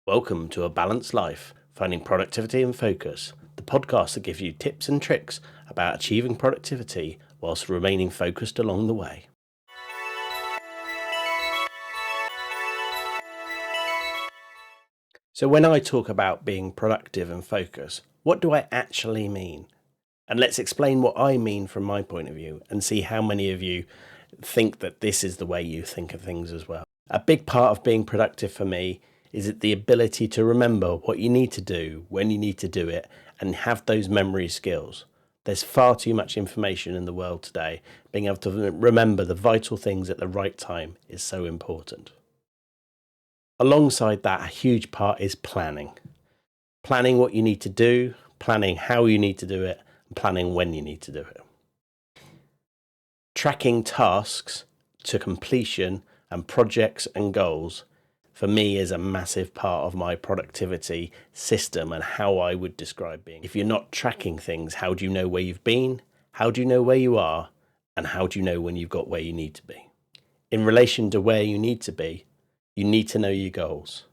Welcome to A Balanced Life, Finding Productivity and Focus, the podcast that gives you tips and tricks about achieving productivity whilst remaining focused along the way. So when I talk about being productive and focused, what do I actually mean? And let's explain what I mean from my point of view and see how many of you think that this is the way you think of things as well. A big part of being productive for me is the ability to remember what you need to do, when you need to do it, and have those memory skills. There's far too much information in the world today. Being able to remember the vital things at the right time is so important. Alongside that, a huge part is planning. Planning what you need to do, planning how you need to do it, and planning when you need to do it. Tracking tasks to completion and projects and goals for me is a massive part of my productivity system and how I would describe being. If you're not tracking things, how do you know where you've been? How do you know where you are? And how do you know when you've got where you need to be? In relation to where you need to be, you need to know your goals.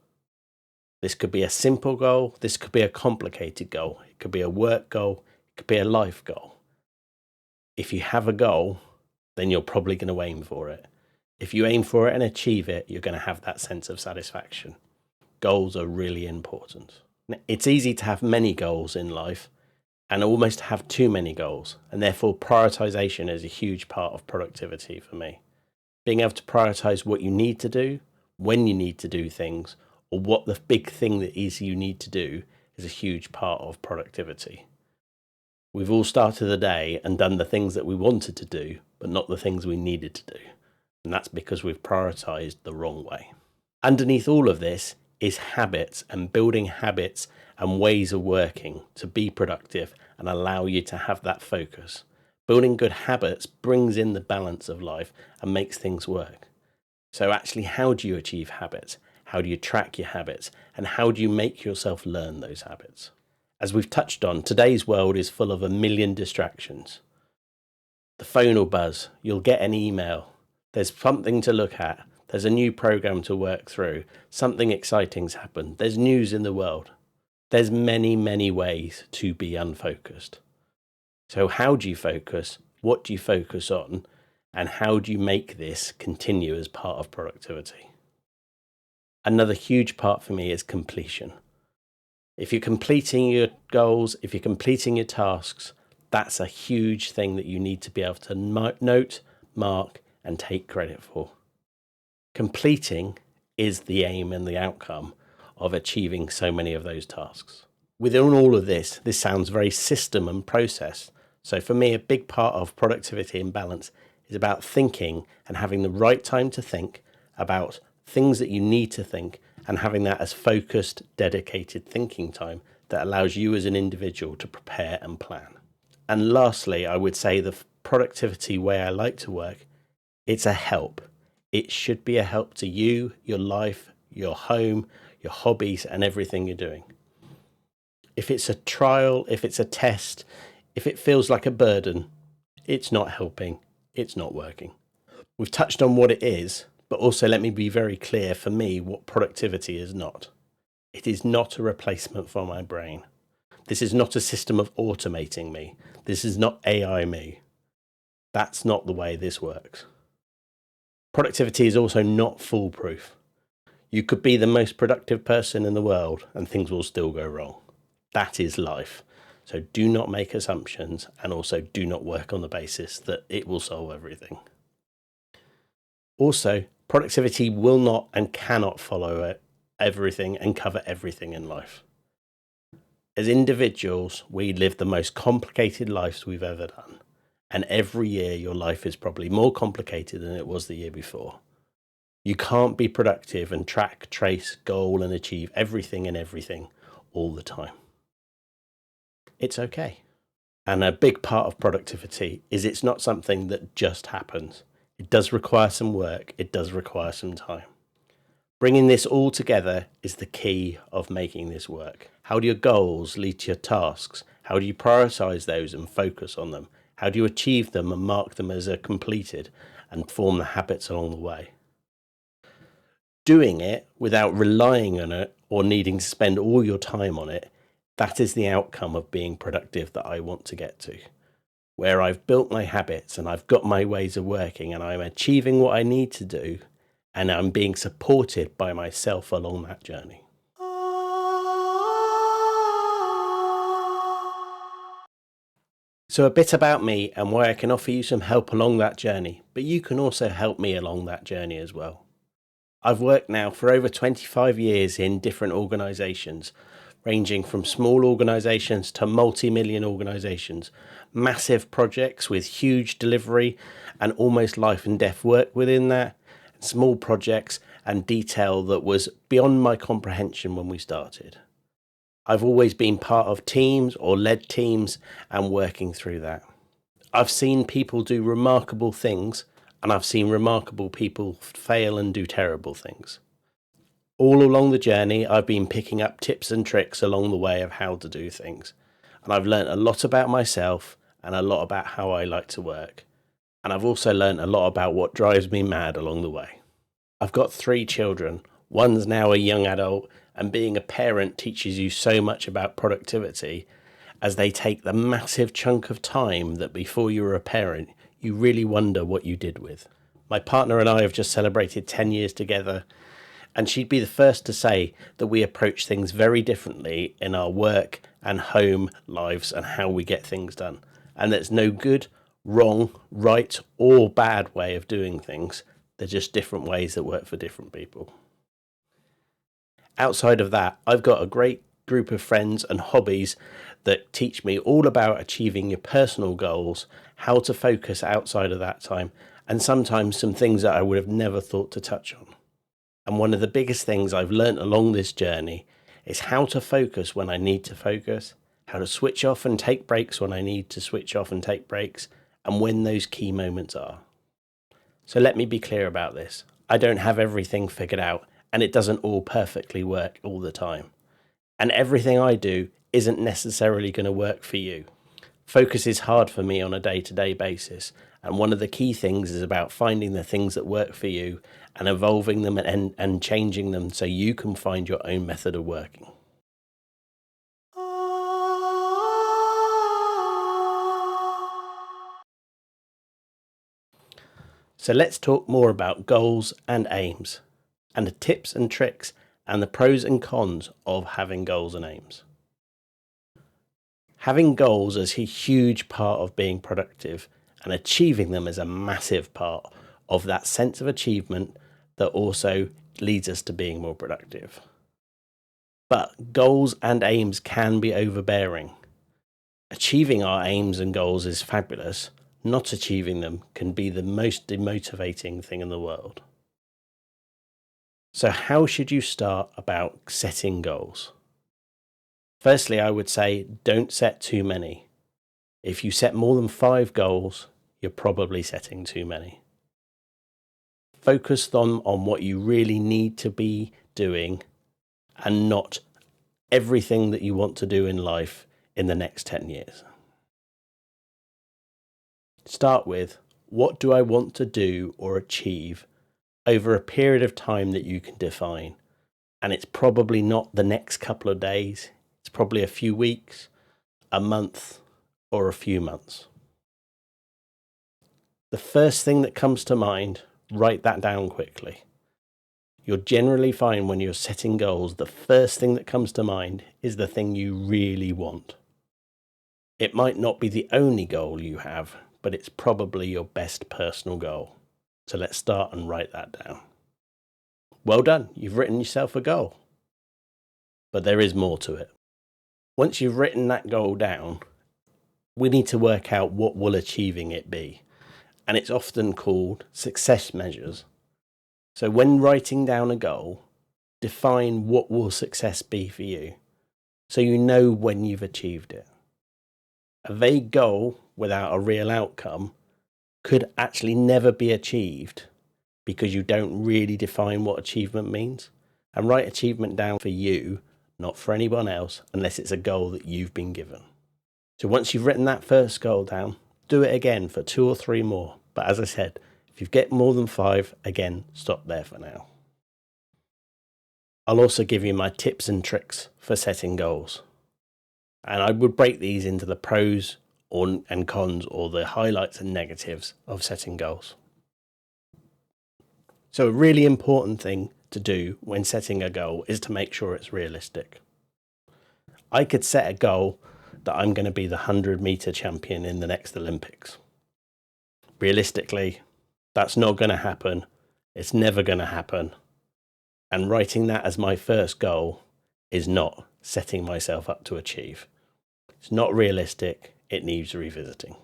This could be a simple goal. This could be a complicated goal. It could be a work goal. It could be a life goal. If you have a goal, then you're probably going to aim for it. If you aim for it and achieve it, you're going to have that sense of satisfaction. Goals are really important. It's easy to have many goals in life and almost have too many goals, and therefore prioritization is a huge part of productivity for me. Being able to prioritize what you need to do, when you need to do things, or what the big thing that is you need to do is a huge part of productivity. We've all started the day and done the things that we wanted to do, but not the things we needed to do. And that's because we've prioritized the wrong way. Underneath all of this is habits and building habits and ways of working to be productive and allow you to have that focus. Building good habits brings in the balance of life and makes things work. So actually, how do you achieve habits? How do you track your habits? And how do you make yourself learn those habits? As we've touched on, today's world is full of a million distractions. The phone will buzz, you'll get an email, there's something to look at, there's a new program to work through, something exciting's happened, there's news in the world. There's many, many ways to be unfocused. So how do you focus? What do you focus on? And how do you make this continue as part of productivity? Another huge part for me is completion. If you're completing your goals, if you're completing your tasks, that's a huge thing that you need to be able to note, mark, and take credit for. Completing is the aim and the outcome of achieving so many of those tasks. Within all of this sounds very system and process. So for me, a big part of productivity and balance is about thinking and having the right time to think about things that you need to think, and having that as focused, dedicated thinking time that allows you as an individual to prepare and plan. And lastly, I would say the productivity way I like to work, it's a help. It should be a help to you, your life, your home, your hobbies, and everything you're doing. If it's a trial, if it's a test, if it feels like a burden, it's not helping, it's not working. We've touched on what it is, but also let me be very clear for me what productivity is not. It is not a replacement for my brain. This is not a system of automating me. This is not AI me. That's not the way this works. Productivity is also not foolproof. You could be the most productive person in the world and things will still go wrong. That is life. So do not make assumptions, and also do not work on the basis that it will solve everything. Also, productivity will not and cannot follow everything and cover everything in life. As individuals, we live the most complicated lives we've ever done. And every year your life is probably more complicated than it was the year before. You can't be productive and track, trace, goal, and achieve everything and everything all the time. It's okay. And a big part of productivity is it's not something that just happens. It does require some work. It does require some time. Bringing this all together is the key of making this work. How do your goals lead to your tasks? How do you prioritize those and focus on them? How do you achieve them and mark them as completed and form the habits along the way? Doing it without relying on it or needing to spend all your time on it, that is the outcome of being productive that I want to get to, where I've built my habits and I've got my ways of working and I'm achieving what I need to do, and I'm being supported by myself along that journey. So a bit about me and why I can offer you some help along that journey, but you can also help me along that journey as well. I've worked now for over 25 years in different organisations, ranging from small organisations to multi-million organisations, massive projects with huge delivery and almost life and death work within that, small projects and detail that was beyond my comprehension when we started. I've always been part of teams or led teams and working through that. I've seen people do remarkable things, and I've seen remarkable people fail and do terrible things. All along the journey, I've been picking up tips and tricks along the way of how to do things. And I've learned a lot about myself and a lot about how I like to work. And I've also learned a lot about what drives me mad along the way. I've got 3 children. One's now a young adult, and being a parent teaches you so much about productivity, as they take the massive chunk of time that before you were a parent, you really wonder what you did with. My partner and I have just celebrated 10 years together, and she'd be the first to say that we approach things very differently in our work and home lives and how we get things done. And there's no good, wrong, right, or bad way of doing things. They're just different ways that work for different people. Outside of that, I've got a great group of friends and hobbies that teach me all about achieving your personal goals, how to focus outside of that time, and sometimes some things that I would have never thought to touch on. And one of the biggest things I've learned along this journey is how to focus when I need to focus, how to switch off and take breaks when I need to switch off and take breaks, and when those key moments are. So let me be clear about this. I don't have everything figured out, and it doesn't all perfectly work all the time. And everything I do isn't necessarily going to work for you. Focus is hard for me on a day-to-day basis, and one of the key things is about finding the things that work for you and evolving them and changing them so you can find your own method of working. So let's talk more about goals and aims, and the tips and tricks and the pros and cons of having goals and aims. Having goals is a huge part of being productive, and achieving them is a massive part of that sense of achievement that also leads us to being more productive. But goals and aims can be overbearing. Achieving our aims and goals is fabulous. Not achieving them can be the most demotivating thing in the world. So how should you start about setting goals? Firstly, I would say don't set too many. If you set more than 5 goals, you're probably setting too many. Focus on what you really need to be doing and not everything that you want to do in life in the next 10 years. Start with, what do I want to do or achieve over a period of time that you can define? And it's probably not the next couple of days. It's probably a few weeks, a month, or a few months. The first thing that comes to mind, write that down quickly. You'll generally find when you're setting goals, the first thing that comes to mind is the thing you really want. It might not be the only goal you have, but it's probably your best personal goal. So let's start and write that down. Well done, you've written yourself a goal. But there is more to it. Once you've written that goal down, we need to work out what will achieving it be. And it's often called success measures. So when writing down a goal, define what will success be for you, so you know when you've achieved it. A vague goal without a real outcome could actually never be achieved because you don't really define what achievement means. And write achievement down for you, not for anyone else, unless it's a goal that you've been given. So once you've written that first goal down, do it again for 2 or 3 more. But as I said, if you get more than 5, again, stop there for now. I'll also give you my tips and tricks for setting goals. And I would break these into the pros and cons, or the highlights and negatives of setting goals. So a really important thing to do when setting a goal is to make sure it's realistic. I could set a goal that I'm going to be the 100-meter champion in the next Olympics. Realistically, that's not going to happen. It's never going to happen. And writing that as my first goal is not setting myself up to achieve. It's not realistic. It needs revisiting.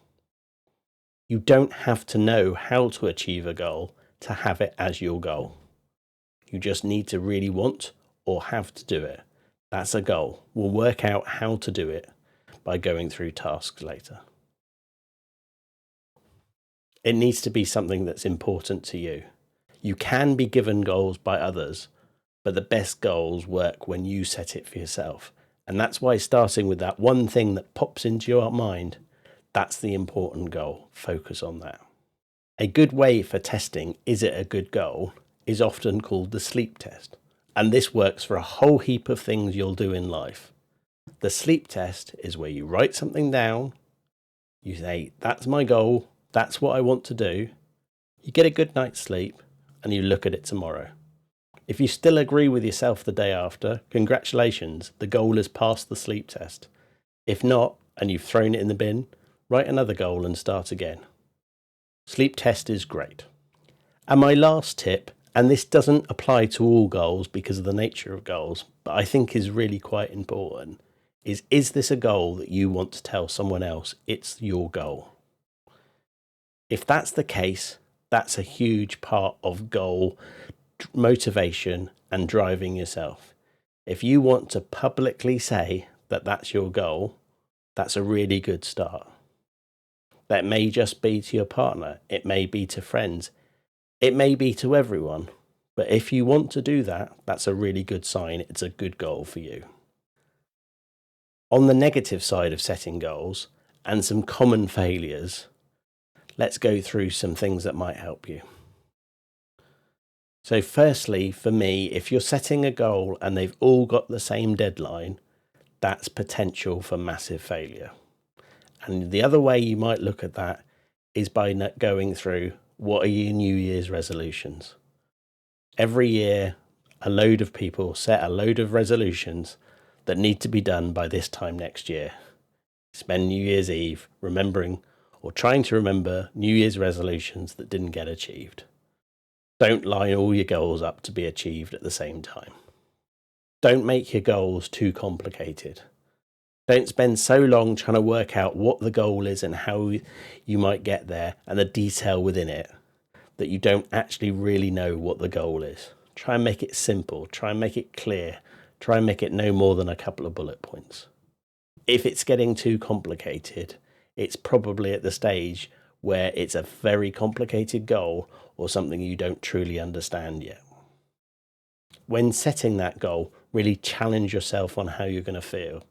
You don't have to know how to achieve a goal to have it as your goal. You just need to really want or have to do it. That's a goal. We'll work out how to do it by going through tasks later. It needs to be something that's important to you. You can be given goals by others, but the best goals work when you set it for yourself. And that's why starting with that one thing that pops into your mind, that's the important goal. Focus on that. A good way for testing, is it a good goal, is often called the sleep test. And this works for a whole heap of things you'll do in life. The sleep test is where you write something down, you say, that's my goal, that's what I want to do, you get a good night's sleep, and you look at it tomorrow. If you still agree with yourself the day after, congratulations, the goal has passed the sleep test. If not, and you've thrown it in the bin, write another goal and start again. Sleep test is great. And my last tip, and this doesn't apply to all goals because of the nature of goals, but I think is really quite important, is this a goal that you want to tell someone else it's your goal? If that's the case, that's a huge part of goal motivation and driving yourself. If you want to publicly say that that's your goal, that's a really good start. That may just be to your partner, it may be to friends, it may be to everyone. But if you want to do that, that's a really good sign. It's a good goal for you. On the negative side of setting goals and some common failures, let's go through some things that might help you. So firstly, for me, if you're setting a goal and they've all got the same deadline, that's potential for massive failure. And the other way you might look at that is by going through, what are your New Year's resolutions? Every year, a load of people set a load of resolutions that need to be done by this time next year. Spend New Year's Eve remembering or trying to remember New Year's resolutions that didn't get achieved. Don't line all your goals up to be achieved at the same time. Don't make your goals too complicated. Don't spend so long trying to work out what the goal is and how you might get there and the detail within it that you don't actually really know what the goal is. Try and make it simple. Try and make it clear. Try and make it no more than a couple of bullet points. If it's getting too complicated, it's probably at the stage where it's a very complicated goal or something you don't truly understand yet. When setting that goal, really challenge yourself on how you're going to feel.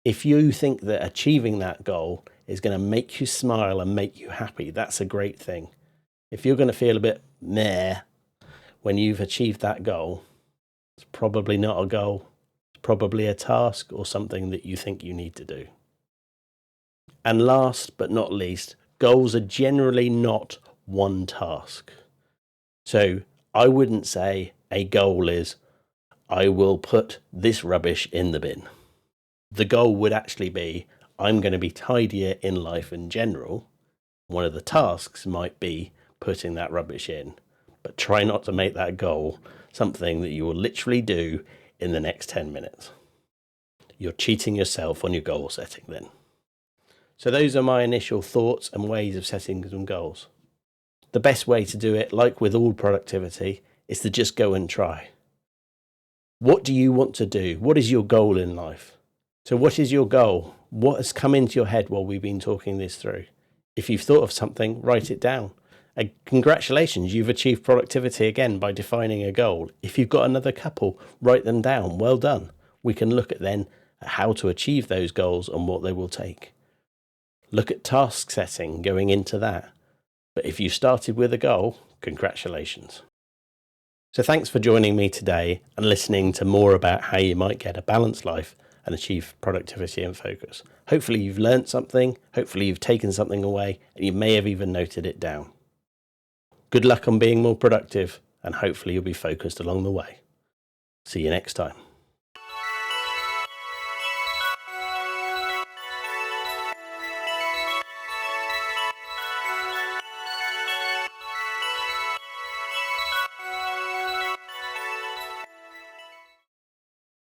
If you think that achieving that goal is going to make you smile and make you happy, that's a great thing. If you're going to feel a bit meh when you've achieved that goal, it's probably not a goal. It's probably a task or something that you think you need to do. And last but not least, goals are generally not one task. So I wouldn't say a goal is, I will put this rubbish in the bin. The goal would actually be, I'm going to be tidier in life in general. One of the tasks might be putting that rubbish in, but try not to make that goal something that you will literally do in the next 10 minutes. You're cheating yourself on your goal setting then. So those are my initial thoughts and ways of setting some goals. The best way to do it, like with all productivity, is to just go and try. What do you want to do? What is your goal in life? So what is your goal? What has come into your head while we've been talking this through? If you've thought of something, write it down. And congratulations, you've achieved productivity again by defining a goal. If you've got another couple, write them down. Well done. We can look at then at how to achieve those goals and what they will take. Look at task setting going into that. But if you started with a goal, congratulations. So thanks for joining me today and listening to more about how you might get a balanced life and achieve productivity and focus. Hopefully you've learned something, hopefully you've taken something away, and you may have even noted it down. Good luck on being more productive, and hopefully you'll be focused along the way. See you next time.